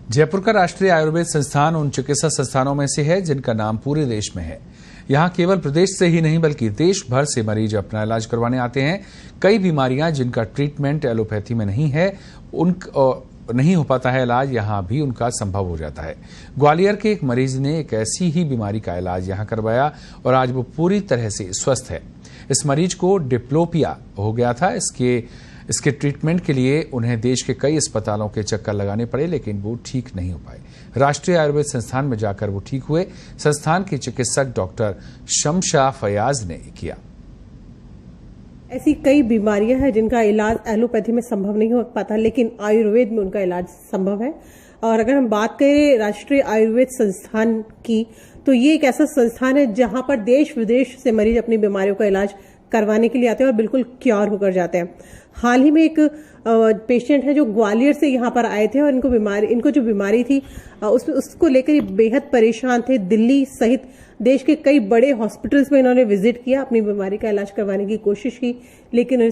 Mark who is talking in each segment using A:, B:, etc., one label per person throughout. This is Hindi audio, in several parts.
A: जयपुर का राष्ट्रीय आयुर्वेद संस्थान उन चिकित्सा संस्थानों में से है जिनका नाम पूरे देश में है। यहाँ केवल प्रदेश से ही नहीं बल्कि देश भर से मरीज अपना इलाज करवाने आते हैं। कई बीमारियां जिनका ट्रीटमेंट एलोपैथी में नहीं है, नहीं हो पाता है इलाज, यहाँ भी उनका संभव हो जाता है। ग्वालियर के एक मरीज ने एक ऐसी ही बीमारी का इलाज यहाँ करवाया और आज वो पूरी तरह से स्वस्थ है। इस मरीज को डिप्लोपिया हो गया था। इसके ट्रीटमेंट के लिए उन्हें देश के कई अस्पतालों के चक्कर लगाने पड़े, लेकिन वो ठीक नहीं हो पाए। राष्ट्रीय आयुर्वेद संस्थान में जाकर वो ठीक हुए। संस्थान के चिकित्सक डॉक्टर शमशा फयाज ने किया।
B: ऐसी कई बीमारियां हैं जिनका इलाज एलोपैथी में संभव नहीं हो पाता, लेकिन आयुर्वेद में उनका इलाज संभव है। और अगर हम बात करें राष्ट्रीय आयुर्वेद संस्थान की, तो ये एक ऐसा संस्थान है जहां पर देश विदेश से मरीज अपनी बीमारियों का इलाज करवाने के लिए आते हैं और बिल्कुल क्योर होकर जाते हैं। हाल ही में एक पेशेंट है जो ग्वालियर से यहाँ पर आए थे और इनको जो बीमारी थी उसको लेकर बेहद परेशान थे। दिल्ली सहित देश के कई बड़े हॉस्पिटल्स में इन्होंने विजिट किया, अपनी बीमारी का इलाज करवाने की कोशिश की, लेकिन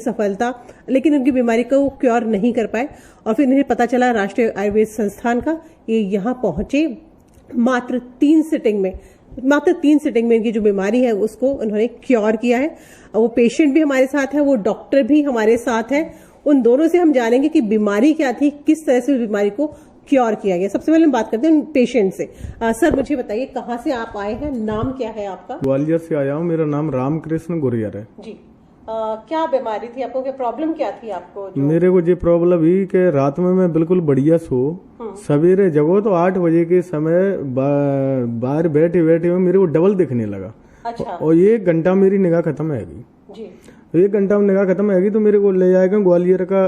B: उनकी बीमारी को वो क्योर नहीं कर पाए। और फिर इन्हें पता चला राष्ट्रीय आयुर्वेद संस्थान का। ये यहाँ पहुंचे मात्र 3 सिटिंग में इनकी जो बीमारी है उसको उन्होंने क्योर किया है। वो पेशेंट भी हमारे साथ है, वो डॉक्टर भी हमारे साथ है। उन दोनों से हम जानेंगे कि बीमारी क्या थी, किस तरह से बीमारी को क्योर किया गया। सबसे पहले हम बात करते हैं पेशेंट से। सर मुझे बताइए, कहाँ से आप आए हैं, नाम क्या है आपका?
C: ग्वालियर से आया हूँ, मेरा नाम रामकृष्ण गुरियर है
B: जी। क्या बीमारी थी आपको, क्या प्रॉब्लम क्या थी आपको?
C: मेरे को ये प्रॉब्लम हुई कि रात में मैं बिल्कुल बढ़िया सो, सवेरे जगो तो 8 बजे के समय बाहर बैठे हुए मेरे को डबल दिखने लगा।
B: अच्छा। और
C: 1 घंटा मेरी निगाह खत्म है। 1 घंटा में निगाह खत्म है तो मेरे को ले जाएगा ग्वालियर का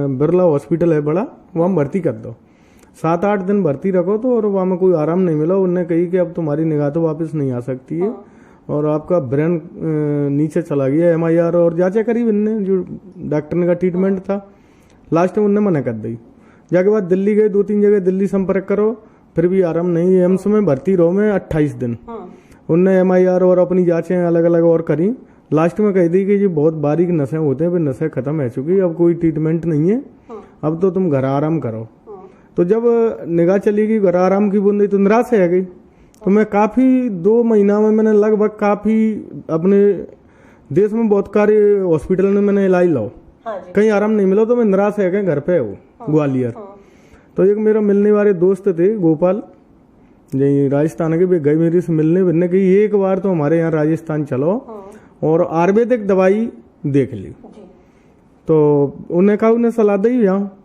C: बिरला हॉस्पिटल है बड़ा, वहाँ भर्ती कर दो। 7-8 दिन भर्ती रखो तो, और वहाँ में कोई आराम नहीं मिला। उन्होंने कही कि अब तुम्हारी निगाह तो वापस नहीं आ सकती है और आपका ब्रेन नीचे चला गया। MIR और जांचें करी इनने, जो डॉक्टर ने का ट्रीटमेंट था। लास्ट में उन्होंने मना कर दी। जाके बाद दिल्ली गए, 2-3 जगह दिल्ली संपर्क करो, फिर भी आराम नहीं। एम्स में भर्ती रहो मैं 28 दिन। उनने MIR और अपनी जांचें अलग अलग और करी। लास्ट में कह दी कि ये बहुत बारीक नसें होते हैं, नसें खत्म हो चुकी, अब कोई ट्रीटमेंट नहीं है, अब तो तुम घर आराम करो। तो जब निगाह चली गई, घर आराम की बूंदी, तो निराश है गई। तो मैं काफी 2 महीना में मैंने लगभग काफी अपने देश में बहुत सारे हॉस्पिटल में मैंने इलाज लो, कहीं आराम नहीं मिला। तो मैं निराश है गए, घर पे हो ग्वालियर। तो एक मेरा मिलने वाले दोस्त थे गोपाल, यही राजस्थान के, वे गए मेरे से मिलने की एक बार तो हमारे यहाँ राजस्थान चलो और आयुर्वेदिक दवाई देख ली। तो उन्हें कहा, उन्हें सलाह दी यहाँ।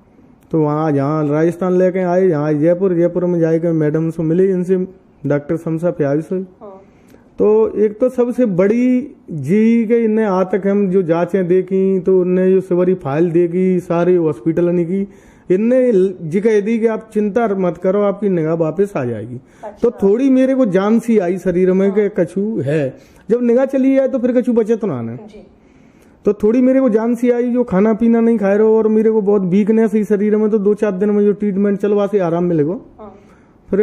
C: तो वहाँ जहाँ राजस्थान लेके आए, यहाँ जयपुर में जाके मैडम से मिले, इनसे डॉक्टर शमशा फयाज से। तो एक तो सबसे बड़ी जी के इनने आज तक हम जो जांचें देखी, तो उनने जो सवारी फाइल देखी सारे हॉस्पिटल की, इनने जी कह दी कि आप चिंता मत करो, आपकी निगाह वापस आ जाएगी। अच्छा। तो थोड़ी मेरे को जान सी आई शरीर में कि कछु है। जब निगाह चली जाए तो फिर कछु बचे तो ना। तो थोड़ी मेरे को जान सी आई, जो खाना पीना नहीं खाए रहो और मेरे को बहुत वीकनेस ही शरीर में, तो 2-4 दिन में जो ट्रीटमेंट चलवा से आराम मिलेगा। फिर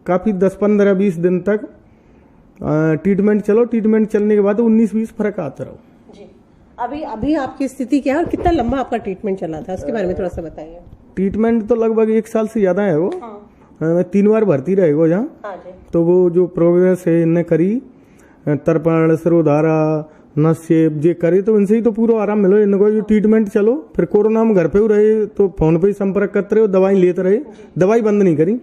C: काफी 10-15-20 दिन तक ट्रीटमेंट चलने के बाद 19-20 फर्क आता रहो।
B: अभी आपकी स्थिति क्या है और कितना लंबा आपका ट्रीटमेंट चला था, उसके बारे में थोड़ा सा बताइए।
C: ट्रीटमेंट तो लगभग 1 साल से ज्यादा है वो। मैं 3 बार भर्ती रहेगा जहाँ। तो वो जो प्रोग्रेस है इनने करी, तर्पण, सिरोधारा, नसेब जे करे, तो इनसे ही तो पूरा आराम मिलो। इनको जो ट्रीटमेंट चलो, फिर कोरोना में घर पे रहे तो फोन पे ही संपर्क करते रहे, दवाई लेते रहे, दवाई बंद नहीं करी।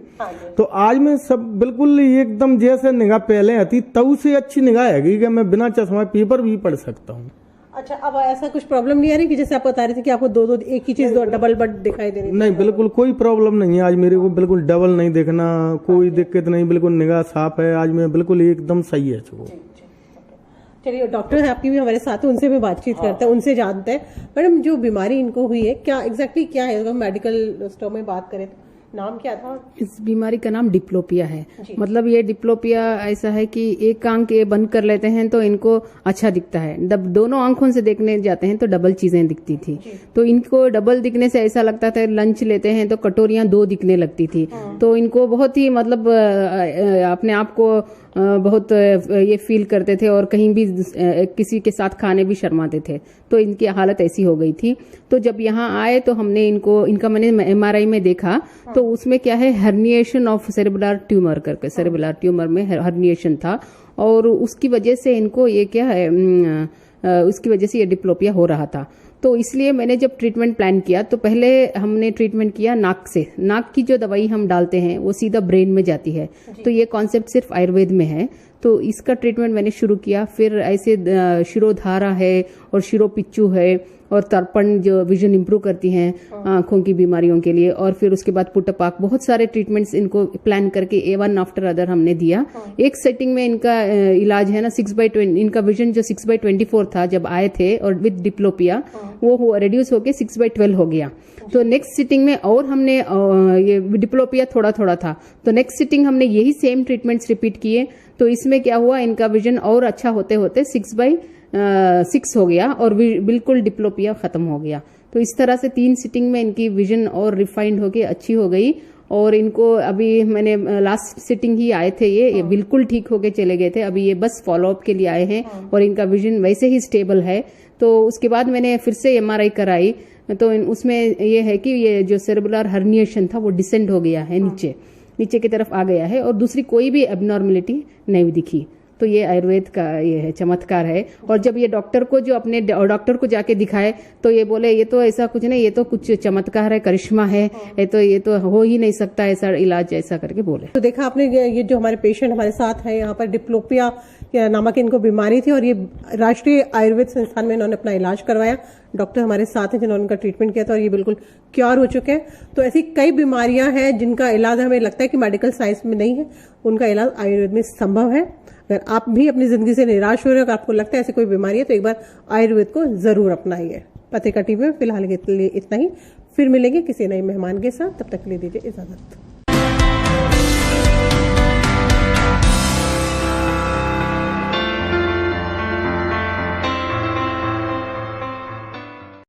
C: तो आज मैं सब बिल्कुल एकदम जैसे निगाह पहले आती तब से अच्छी निगाह है कि मैं बिना चश्मा पेपर भी पढ़ सकता हूँ।
B: अच्छा, अब ऐसा कुछ प्रॉब्लम नहीं आ रही कि जैसे आप बता रहे थे कि आपको 2 एक ही चीज डबल बट दिखाई दे रही?
C: नहीं, बिल्कुल कोई प्रॉब्लम नहीं है। आज मेरे को बिल्कुल डबल नहीं देखना, कोई दिक्कत नहीं, बिल्कुल निगाह साफ है। आज मैं बिल्कुल एकदम सही है।
B: चलिए, डॉक्टर है आपकी भी हमारे साथ है, उनसे भी बातचीत करते हैं, उनसे जानते हैं। मैडम, जो बीमारी इनको हुई है क्या एग्जैक्टली क्या है? अगर मेडिकल स्टोर में बात करें तो नाम क्या था?
D: इस बीमारी का नाम डिप्लोपिया है। मतलब ये डिप्लोपिया ऐसा है कि एक आंख ये बंद कर लेते हैं तो इनको अच्छा दिखता है, दोनों आंखों से देखने जाते हैं तो डबल चीजें दिखती थी। तो इनको डबल दिखने से ऐसा लगता था, लंच लेते हैं तो कटोरियां 2 दिखने लगती थी। तो इनको बहुत ही मतलब अपने आप को बहुत ये फील करते थे और कहीं भी किसी के साथ खाने भी शर्माते थे। तो इनकी हालत ऐसी हो गई थी। तो जब यहाँ आए तो हमने इनका मैंने MRI में देखा तो उसमें क्या है, हर्निएशन ऑफ सेरेब्रल ट्यूमर करके, सेरेब्रल ट्यूमर में हर्निएशन था और उसकी वजह से इनको ये क्या है, उसकी वजह से ये डिप्लोपिया हो रहा था। तो इसलिए मैंने जब ट्रीटमेंट प्लान किया तो पहले हमने ट्रीटमेंट किया नाक से। नाक की जो दवाई हम डालते हैं वो सीधा ब्रेन में जाती है, तो ये कॉन्सेप्ट सिर्फ आयुर्वेद में है। तो इसका ट्रीटमेंट मैंने शुरू किया। फिर ऐसे शिरोधारा है और शिरोपिच्चू है और तर्पण जो विजन इंप्रूव करती हैं आंखों की बीमारियों के लिए, और फिर उसके बाद पुटपाक, बहुत सारे ट्रीटमेंट्स इनको प्लान करके वन आफ्टर अदर हमने दिया। एक सेटिंग में इनका इलाज है ना 6/20, इनका विजन जो 6/24 था जब आए थे और विद डिप्लोपिया वो रिड्यूस होके 6/12 हो गया। तो नेक्स्ट सिटिंग में और हमने ये डिप्लोपिया थोड़ा थोड़ा था, तो नेक्स्ट सिटिंग हमने यही सेम ट्रीटमेंट्स रिपीट किए। तो इसमें क्या हुआ, इनका विजन और अच्छा होते होते 6/6 हो गया और बिल्कुल डिप्लोपिया खत्म हो गया। तो इस तरह से 3 सिटिंग में इनकी विजन और रिफाइंड होके अच्छी हो गई। और इनको अभी मैंने लास्ट सिटिंग ही आए थे, ये बिल्कुल ठीक होके चले गए थे। अभी ये बस फॉलोअप के लिए आए हैं और इनका विजन वैसे ही स्टेबल है। तो उसके बाद मैंने फिर से MRI कराई तो उसमें ये है कि ये जो सेरेब्रल हर्निएशन था वो डिसेंड हो गया है, नीचे की तरफ आ गया है और दूसरी कोई भी एबनॉर्मेलिटी नहीं दिखी। तो ये आयुर्वेद का ये है चमत्कार है। और जब ये डॉक्टर को जो अपने डॉक्टर को जाके दिखाए तो ये बोले ये तो ऐसा कुछ नहीं, ये तो कुछ चमत्कार है, करिश्मा है, ये तो हो ही नहीं सकता ऐसा इलाज, ऐसा करके बोले।
B: तो देखा आपने, ये जो हमारे पेशेंट हमारे साथ है यहाँ पर डिप्लोपिया नामक इनको बीमारी थी और ये राष्ट्रीय आयुर्वेद संस्थान में इन्होंने अपना इलाज करवाया। डॉक्टर हमारे साथ हैं जिन्होंने उनका ट्रीटमेंट किया था और ये बिल्कुल क्योर हो चुके हैं। तो ऐसी कई बीमारियां हैं जिनका इलाज हमें लगता है कि मेडिकल साइंस में नहीं है, उनका इलाज आयुर्वेद में संभव है। अगर आप भी अपनी जिंदगी से निराश हो रहे हो, अगर आपको लगता है ऐसी कोई बीमारी है, तो एक बार आयुर्वेद को जरूर अपनाइए। पत्रिका टीवी में फिलहाल के लिए इतना ही, फिर मिलेंगे किसी नए मेहमान के साथ, तब तक के लिए दीजिए इजाजत।